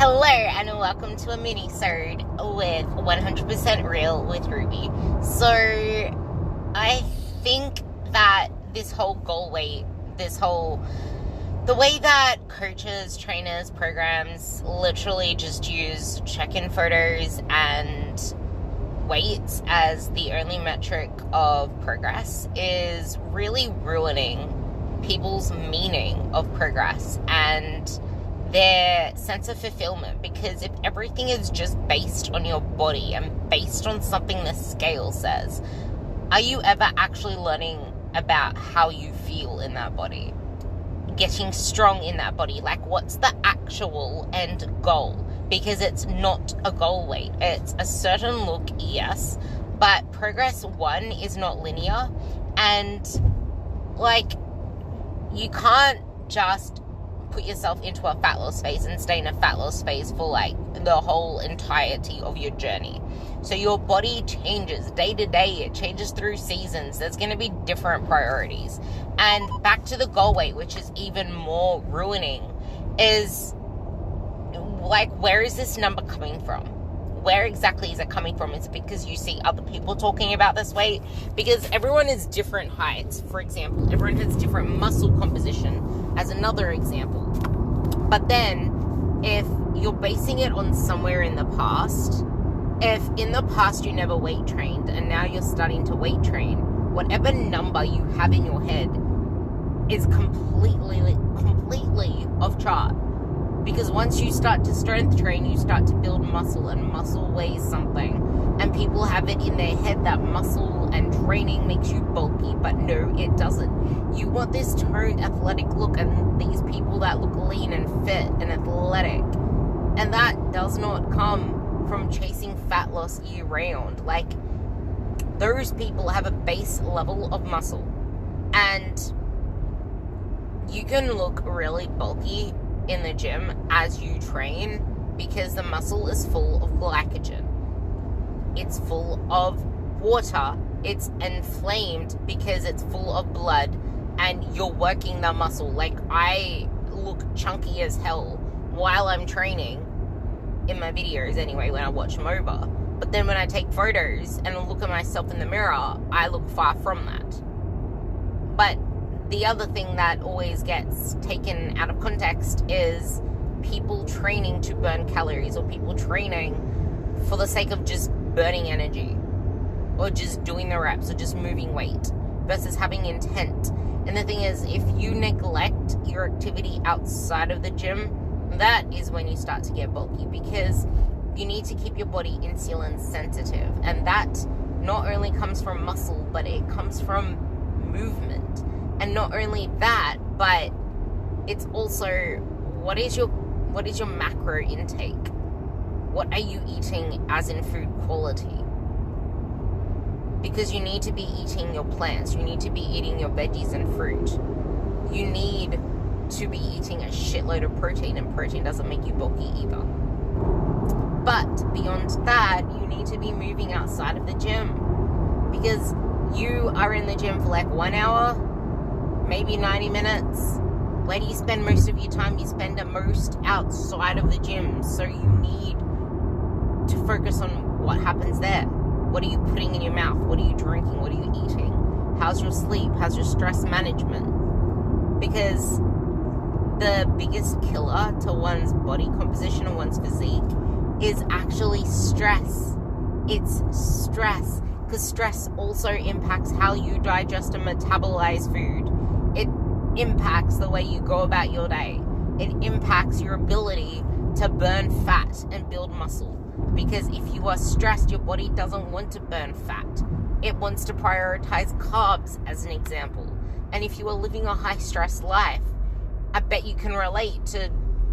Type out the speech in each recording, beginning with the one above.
Hello and welcome to a mini-sode with 100% Real with Ruby. So, I think that this whole goal weight, the way that coaches, trainers, programs literally just use check-in photos and weights as the only metric of progress is really ruining people's meaning of progress and their sense of fulfillment, because if everything is just based on your body and based on something the scale says, are you ever actually learning about how you feel in that body? Getting strong in that body? Like, what's the actual end goal? Because it's not a goal weight. It's a certain look, yes, but progress one is not linear, and like, you can't just put yourself into a fat loss phase and stay in a fat loss phase for like the whole entirety of your journey. So your body changes day to day. It changes through seasons. There's going to be different priorities. And back to the goal weight, which is even more ruining, is like, where is this number coming from? Where exactly is it coming from? Is it because you see other people talking about this weight? Because everyone is different heights, for example. Everyone has different muscle composition, as another example. But then, if you're basing it on somewhere in the past, if in the past you never weight trained and now you're starting to weight train, whatever number you have in your head is completely off chart. Because once you start to strength train, you start to build muscle, and muscle weighs something. And people have it in their head that muscle and training makes you bulky, but no, it doesn't. You want this toned, athletic look, and these people that look lean and fit and athletic. And that does not come from chasing fat loss year round. Like, those people have a base level of muscle. And you can look really bulky in the gym as you train because the muscle is full of glycogen. It's full of water. It's inflamed because it's full of blood and you're working the muscle. Like, I look chunky as hell while I'm training in my videos anyway, when I watch them over. But then when I take photos and look at myself in the mirror, I look far from that. But the other thing that always gets taken out of context is people training to burn calories, or people training for the sake of just burning energy, or just doing the reps, or just moving weight, versus having intent. And the thing is, if you neglect your activity outside of the gym, that is when you start to get bulky, because you need to keep your body insulin sensitive. And that not only comes from muscle, but it comes from movement. And not only that, but it's also, what is your macro intake? What are you eating as in food quality? Because you need to be eating your plants. You need to be eating your veggies and fruit. You need to be eating a shitload of protein, and protein doesn't make you bulky either. But beyond that, you need to be moving outside of the gym. Because you are in the gym for like 1 hour, maybe 90 minutes. Where do you spend most of your time? You spend it most outside of the gym. So you need to focus on what happens there. What are you putting in your mouth? What are you drinking? What are you eating? How's your sleep? How's your stress management? Because the biggest killer to one's body composition and one's physique is actually stress. It's stress. Because stress also impacts how you digest and metabolize food. It impacts the way you go about your day. It impacts your ability to burn fat and build muscle. Because if you are stressed, your body doesn't want to burn fat. It wants to prioritize carbs, as an example. And if you are living a high-stress life, I bet you can relate to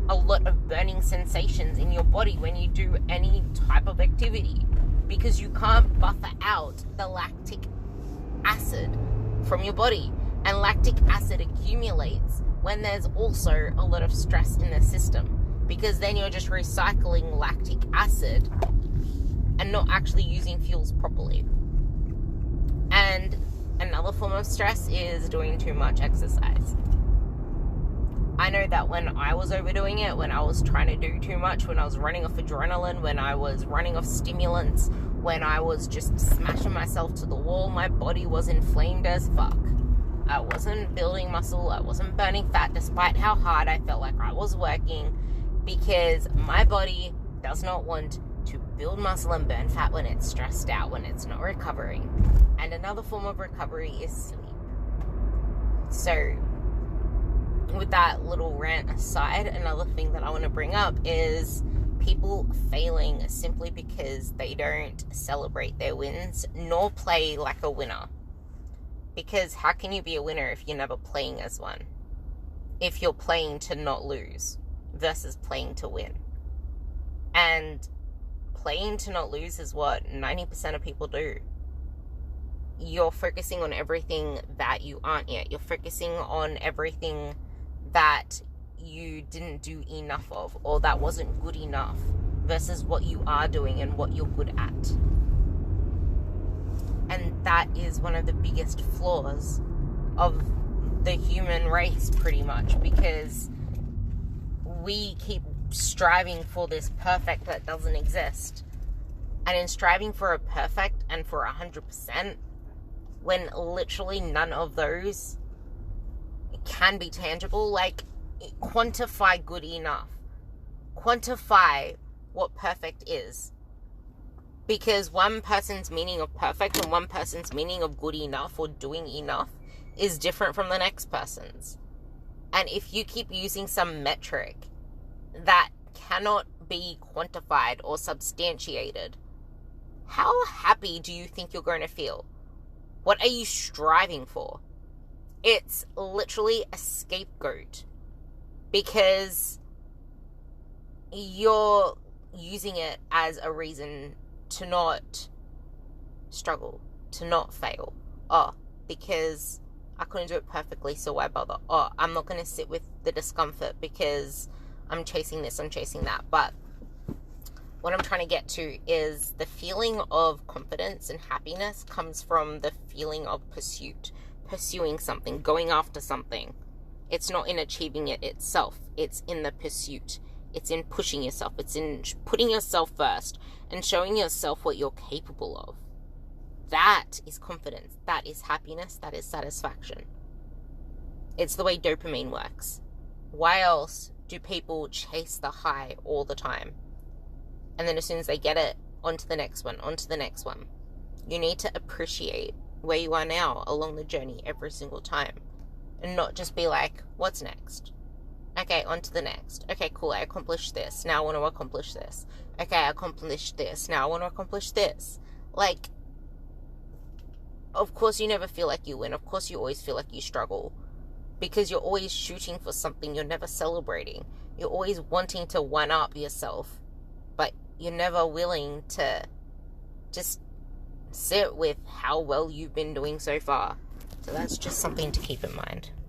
a lot of burning sensations in your body when you do any type of activity. Because you can't buffer out the lactic acid from your body. And lactic acid accumulates when there's also a lot of stress in the system. Because then you're just recycling lactic acid and not actually using fuels properly. And another form of stress is doing too much exercise. I know that when I was overdoing it, when I was trying to do too much, when I was running off adrenaline, when I was running off stimulants, when I was just smashing myself to the wall, my body was inflamed as fuck. I wasn't building muscle, I wasn't burning fat, despite how hard I felt like I was working, because my body does not want to build muscle and burn fat when it's stressed out, when it's not recovering. And another form of recovery is sleep. So, with that little rant aside, another thing that I want to bring up is people failing simply because they don't celebrate their wins nor play like a winner. Because how can you be a winner if you're never playing as one? If you're playing to not lose versus playing to win. And playing to not lose is what 90% of people do. You're focusing on everything that you aren't yet. You're focusing on everything that you didn't do enough of, or that wasn't good enough, versus what you are doing and what you're good at. And that is one of the biggest flaws of the human race, pretty much, because we keep striving for this perfect that doesn't exist. And in striving for a perfect and for 100%, when literally none of those can be tangible, like, quantify good enough. Quantify what perfect is. Because one person's meaning of perfect and one person's meaning of good enough or doing enough is different from the next person's. And if you keep using some metric that cannot be quantified or substantiated, how happy do you think you're going to feel? What are you striving for? It's literally a scapegoat, because you're using it as a reason to not struggle, to not fail. Oh, because I couldn't do it perfectly, so why bother? Oh, I'm not going to sit with the discomfort because I'm chasing this, I'm chasing that. But what I'm trying to get to is the feeling of confidence and happiness comes from the feeling of pursuit. Pursuing something, going after something. It's not in achieving it itself. It's in the pursuit. It's in pushing yourself. It's in putting yourself first and showing yourself what you're capable of. That is confidence. That is happiness. That is satisfaction. It's the way dopamine works. Why else do people chase the high all the time? And then as soon as they get it, on to the next one, on to the next one. You need to appreciate where you are now along the journey every single time, and not just be like, what's next? Okay, on to the next. Okay, cool, I accomplished this, now I want to accomplish this. Okay, I accomplished this, now I want to accomplish this. Like, of course you never feel like you win. Of course you always feel like you struggle, because you're always shooting for something. You're never celebrating. You're always wanting to one-up yourself, but you're never willing to just sit with how well you've been doing so far. So that's just something to keep in mind.